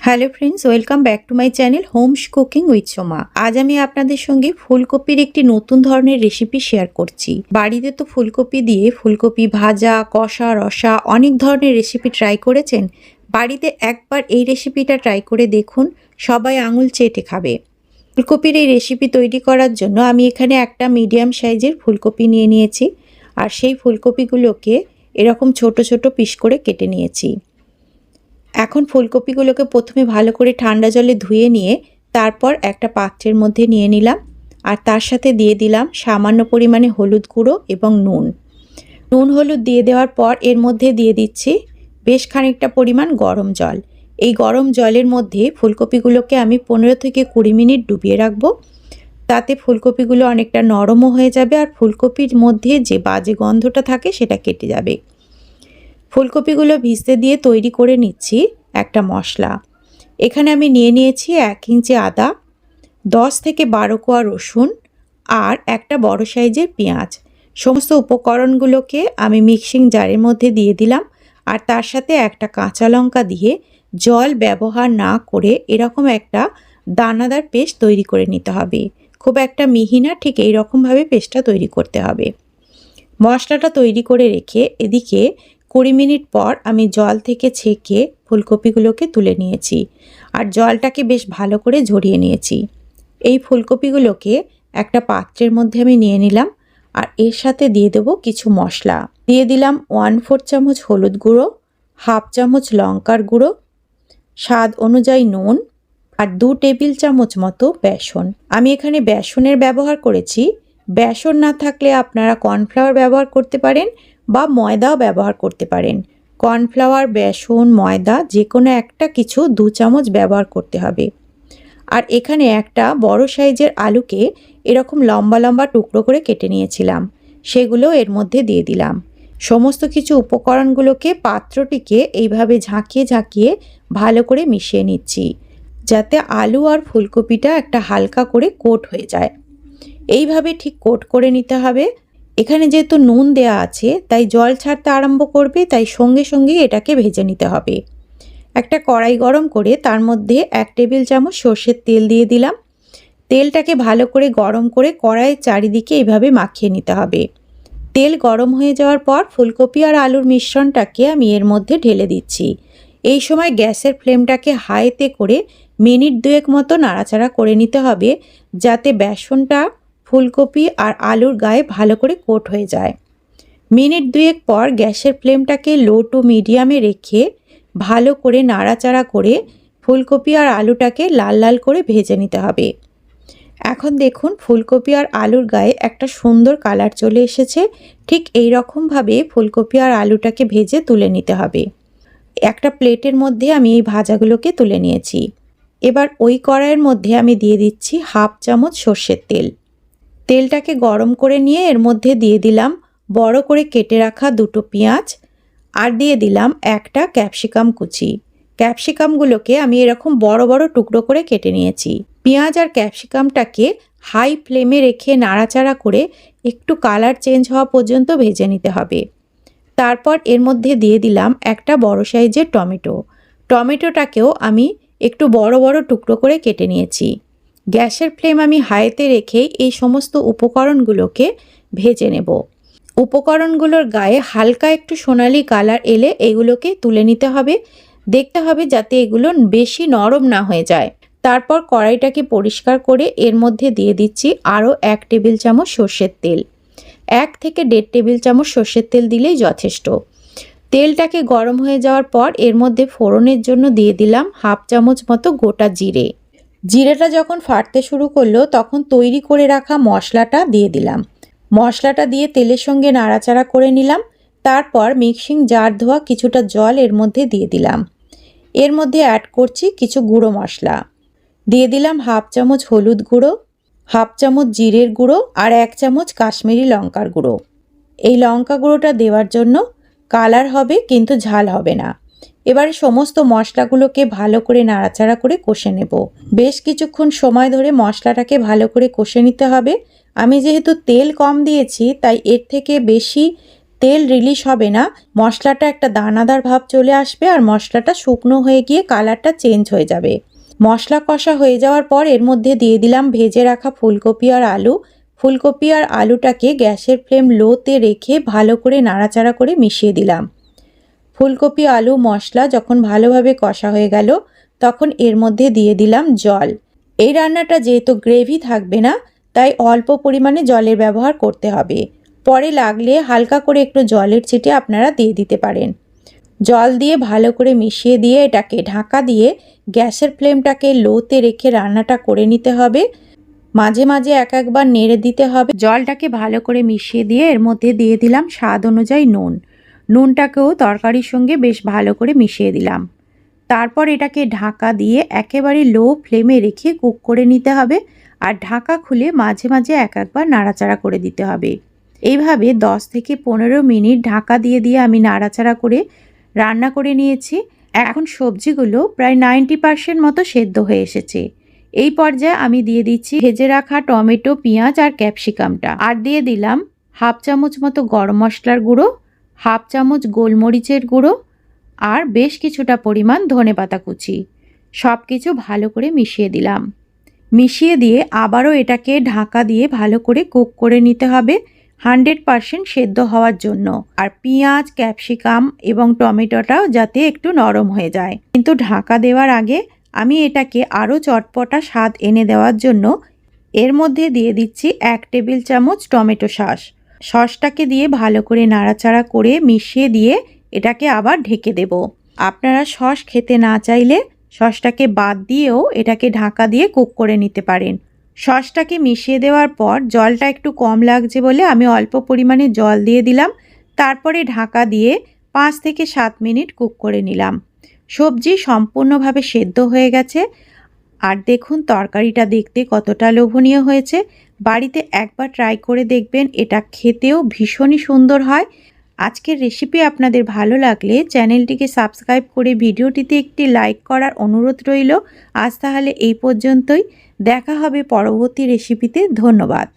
Hello friends, welcome back to my channel Holmes cooking with Soma. আজ আমি আপনাদের সঙ্গে ফুলকপির একটি নতুন ধরনের রেসিপি শেয়ার করছি। বাড়িতে তো ফুলকপি দিয়ে ফুলকপি ভাজা, কষা, রসা অনেক ধরনের রেসিপি ট্রাই করেছেন। বাড়িতে একবার এই রেসিপিটা ট্রাই করে দেখুন, সবাই আঙুল চেটে খাবে। ফুলকপির এই রেসিপি তৈরি করার জন্য আমি এখানে একটা মিডিয়াম সাইজের ফুলকপি নিয়ে নিয়েছি, আর সেই ফুলকপিগুলোকে এরকম ছোট ছোট পিস করে কেটে নিয়েছি। এখন ফুলকপিগুলোকে প্রথমে ভালো করে ঠান্ডা জলে ধুয়ে নিয়ে তারপর একটা পাত্রের মধ্যে নিয়ে নিলাম, আর তার সাথে দিয়ে দিলাম সামান্য পরিমাণে হলুদ গুঁড়ো এবং নুন হলুদ দিয়ে দেওয়ার পর এর মধ্যে দিয়ে দিচ্ছি বেশ খানিকটা পরিমাণ গরম জল। এই গরম জলের মধ্যে ফুলকপিগুলোকে আমি 15 থেকে 20 মিনিট ডুবিয়ে রাখবো। তাতে ফুলকপিগুলো অনেকটা নরমও হয়ে যাবে, আর ফুলকপির মধ্যে যে বাজে গন্ধটা থাকে সেটা কেটে যাবে। ফুলকপিগুলো ভিজতে দিয়ে তৈরি করে নিচ্ছি একটা মশলা। এখানে আমি নিয়ে নিয়েছি 1 ইঞ্চি আদা, 10 থেকে 12 কোয়া রসুন আর একটা বড় সাইজের পেঁয়াজ। সমস্ত উপকরণগুলোকে আমি মিক্সিং জারের মধ্যে দিয়ে দিলাম, আর তার সাথে একটা কাঁচা লঙ্কা দিয়ে জল ব্যবহার না করে এরকম একটা দানাদার পেস্ট তৈরি করে নিতে হবে। খুব একটা মিহি না, ঠিক এইরকমভাবে পেস্টটা তৈরি করতে হবে। মশলাটা তৈরি করে রেখে এদিকে 20 মিনিট পর আমি জল থেকে ছেঁকে ফুলকপিগুলোকে তুলে নিয়েছি, আর জলটাকে বেশ ভালো করে ঝরিয়ে নিয়েছি। এই ফুলকপিগুলোকে একটা পাত্রের মধ্যে আমি নিয়ে নিলাম, আর এর সাথে দিয়ে দেবো কিছু মশলা। দিয়ে দিলাম 1/4 চামচ হলুদ গুঁড়ো, 1/2 চামচ লঙ্কার গুঁড়ো, স্বাদ অনুযায়ী নুন, আর 2 টেবিল চামচ মতো বেসন। আমি এখানে বেসনের ব্যবহার করেছি। বেসন না থাকলে আপনারা কর্নফ্লাওয়ার ব্যবহার করতে পারেন বা ময়দাও ব্যবহার করতে পারেন। কর্নফ্লাওয়ার, বেসন, ময়দা যে কোনো একটা কিছু 2 চামচ ব্যবহার করতে হবে। আর এখানে একটা বড় সাইজের আলুকে এরকম লম্বা লম্বা টুকরো করে কেটে নিয়েছিলাম, সেগুলো এর মধ্যে দিয়ে দিলাম। সমস্ত কিছু উপকরণগুলোকে পাত্রটিকে এইভাবে ঝাঁকিয়ে ঝাঁকিয়ে ভালো করে মিশিয়ে নিচ্ছি, যাতে আলু আর ফুলকপিটা একটা হালকা করে কোট হয়ে যায়। এইভাবে ঠিক কোট করে নিতে হবে। এখানে যেহেতু নুন দেয়া আছে তাই জল ছাড়তে আরম্ভ করবে, তাই সঙ্গে সঙ্গে এটাকে ভেজে নিতে হবে। একটা কড়াই গরম করে তার মধ্যে 1 টেবিল চামচ সর্ষের তেল দিয়ে দিলাম। তেলটাকে ভালো করে গরম করে কড়াইয়ের চারিদিকে এইভাবে মাখিয়ে নিতে হবে। তেল গরম হয়ে যাওয়ার পর ফুলকপি আর আলুর মিশ্রণটাকে আমি এর মধ্যে ঢেলে দিচ্ছি। এই সময় গ্যাসের ফ্লেমটাকে হাইতে করে মিনিট 2 মতো নাড়াচাড়া করে নিতে হবে, যাতে বেসনটা ফুলকপি আর আলুর গায়ে ভালো করে কোট হয়ে যায়। মিনিট 2 পর গ্যাসের ফ্লেমটাকে লো টু মিডিয়ামে রেখে ভালো করে নাড়াচাড়া করে ফুলকপি আর আলুটাকে লাল লাল করে ভেজে নিতে হবে। এখন দেখুন ফুলকপি আর আলুর গায়ে একটা সুন্দর কালার চলে এসেছে। ঠিক এই রকমভাবে ফুলকপি আর আলুটাকে ভেজে তুলে নিতে হবে। একটা প্লেটের মধ্যে আমি এই ভাজাগুলোকে তুলে নিয়েছি। এবার ওই কড়াইয়ের মধ্যে আমি দিয়ে দিচ্ছি 1/2 চামচ সর্ষের তেল। তেলটাকে গরম করে নিয়ে এর মধ্যে দিয়ে দিলাম বড় করে কেটে রাখা 2টো পেঁয়াজ, আর দিয়ে দিলাম একটা ক্যাপসিকাম কুচি। ক্যাপসিকামগুলোকে আমি এরকম বড় বড় টুকরো করে কেটে নিয়েছি। পেঁয়াজ আর ক্যাপসিকামটাকে হাই ফ্লেমে রেখে নাড়াচাড়া করে একটু কালার চেঞ্জ হওয়া পর্যন্ত ভেজে নিতে হবে। তারপর এর মধ্যে দিয়ে দিলাম একটা বড় সাইজের টমেটো। টমেটোটাকেও আমি একটু বড় বড় টুকরো করে কেটে নিয়েছি। গ্যাসের ফ্লেম আমি হাইতে রেখে এই সমস্ত উপকরণগুলোকে ভেজে নেব। উপকরণগুলোর গায়ে হালকা একটু সোনালি কালার এলে এগুলোকে তুলে নিতে হবে। দেখতে হবে যাতে এগুলো বেশি নরম না হয়ে যায়। তারপর কড়াইটাকে পরিষ্কার করে এর মধ্যে দিয়ে দিচ্ছি আরও 1 টেবিল চামচ সর্ষের তেল। 1 থেকে 1.5 টেবিল চামচ সর্ষের তেল দিলেই যথেষ্ট। তেলটাকে গরম হয়ে যাওয়ার পর এর মধ্যে ফোড়নের জন্য দিয়ে দিলাম 1/2 চামচ মতো গোটা জিরে। জিরেটা যখন ফাটতে শুরু করলো তখন তৈরি করে রাখা মশলাটা দিয়ে দিলাম। মশলাটা দিয়ে তেলের সঙ্গে নাড়াচাড়া করে নিলাম। তারপর মিক্সিং জার ধোয়া কিছুটা জল এর মধ্যে দিয়ে দিলাম। এর মধ্যে অ্যাড করছি কিছু গুঁড়ো মশলা। দিয়ে দিলাম 1/2 চামচ হলুদ গুঁড়ো, 1/2 চামচ জিরের গুঁড়ো আর 1 চামচ কাশ্মীরি লঙ্কার গুঁড়ো। এই লঙ্কা গুঁড়োটা দেওয়ার জন্য কালার হবে কিন্তু ঝাল হবে না। এবারে সমস্ত মশলাগুলোকে ভালো করে নাড়াচাড়া করে কষে নেব। বেশ কিছুক্ষণ সময় ধরে মশলাটাকে ভালো করে কষে নিতে হবে। আমি যেহেতু তেল কম দিয়েছি তাই এর থেকে বেশি তেল রিলিজ হবে না, মশলাটা একটা দানাদার ভাব চলে আসবে আর মশলাটা শুকনো হয়ে গিয়ে কালারটা চেঞ্জ হয়ে যাবে। মশলা কষা হয়ে যাওয়ার পর এর মধ্যে দিয়ে দিলাম ভেজে রাখা ফুলকপি আর আলু। ফুলকপি আর আলুটাকে গ্যাসের ফ্লেম লোতে রেখে ভালো করে নাড়াচাড়া করে মিশিয়ে দিলাম। ফুলকপি আলু মশলা যখন ভালোভাবে কষা হয়ে গেল তখন এর মধ্যে দিয়ে দিলাম জল। এই রান্নাটা যেহেতু গ্রেভি থাকবে না তাই অল্প পরিমাণে জলের ব্যবহার করতে হবে। পরে লাগলে হালকা করে একটু জলের ছিটে আপনারা দিয়ে দিতে পারেন। জল দিয়ে ভালো করে মিশিয়ে দিয়ে এটাকে ঢাকা দিয়ে গ্যাসের ফ্লেমটাকে লোতে রেখে রান্নাটা করে নিতে হবে। মাঝে মাঝে একবার নেড়ে দিতে হবে। জলটাকে ভালো করে মিশিয়ে দিয়ে এর মধ্যে দিয়ে দিলাম স্বাদ অনুযায়ী নুন। নুনটাকেও তরকারির সঙ্গে বেশ ভালো করে মিশিয়ে দিলাম। তারপর এটাকে ঢাকা দিয়ে একেবারে লো ফ্লেমে রেখে কুক করে নিতে হবে আর ঢাকা খুলে মাঝে মাঝে একবার নাড়াচাড়া করে দিতে হবে। এইভাবে 10 থেকে 15 মিনিট ঢাকা দিয়ে দিয়ে আমি নাড়াচাড়া করে রান্না করে নিয়েছি। এখন সবজিগুলো প্রায় 90% মতো সেদ্ধ হয়ে এসেছে। এই পর্যায়ে আমি দিয়ে দিচ্ছি ভেজে রাখা টমেটো, পেঁয়াজ আর ক্যাপসিকামটা, আর দিয়ে দিলাম হাফ চামচ মতো গরম মশলার গুঁড়ো, হাফ চামচ গোলমরিচের গুঁড়ো আর বেশ কিছুটা পরিমাণ ধনেপাতা কুচি। সব কিছু ভালো করে মিশিয়ে দিলাম। মিশিয়ে দিয়ে আবারও এটাকে ঢাকা দিয়ে ভালো করে কুক করে নিতে হবে 100% সেদ্ধ হওয়ার জন্য। আর পেঁয়াজ, ক্যাপসিকাম এবং টমেটোটাও যাতে একটু নরম হয়ে যায়। কিন্তু ঢাকা দেওয়ার আগে আমি এটাকে আরও চটপটা স্বাদ এনে দেওয়ার জন্য এর মধ্যে দিয়ে দিচ্ছি 1 টেবিল চামচ টমেটো সস। সসটাকে দিয়ে ভালো করে নাড়াচাড়া করে মিশিয়ে দিয়ে এটাকে আবার ঢেকে দেব। আপনারা সস খেতে না চাইলে সসটাকে বাদ দিয়েও এটাকে ঢাকা দিয়ে কুক করে নিতে পারেন। সসটাকে মিশিয়ে দেওয়ার পর জলটা একটু কম লাগছে বলে আমি অল্প পরিমাণে জল দিয়ে দিলাম। তারপরে ঢাকা দিয়ে 5 থেকে 7 মিনিট কুক করে নিলাম। সবজি সম্পূর্ণভাবে সেদ্ধ হয়ে গেছে। আর দেখুন তরকারিটা দেখতে কতটা লোভনীয় হয়েছে। বাড়িতে একবার ট্রাই করে দেখবেন, এটা খেতেও ভীষণই সুন্দর হয়। আজকের রেসিপি আপনাদের ভালো লাগলে চ্যানেলটিকে সাবস্ক্রাইব করে ভিডিওটিতে একটি লাইক করার অনুরোধ রইল। আজ তাহলে এই পর্যন্তই, দেখা হবে পরবর্তী রেসিপিতে। ধন্যবাদ।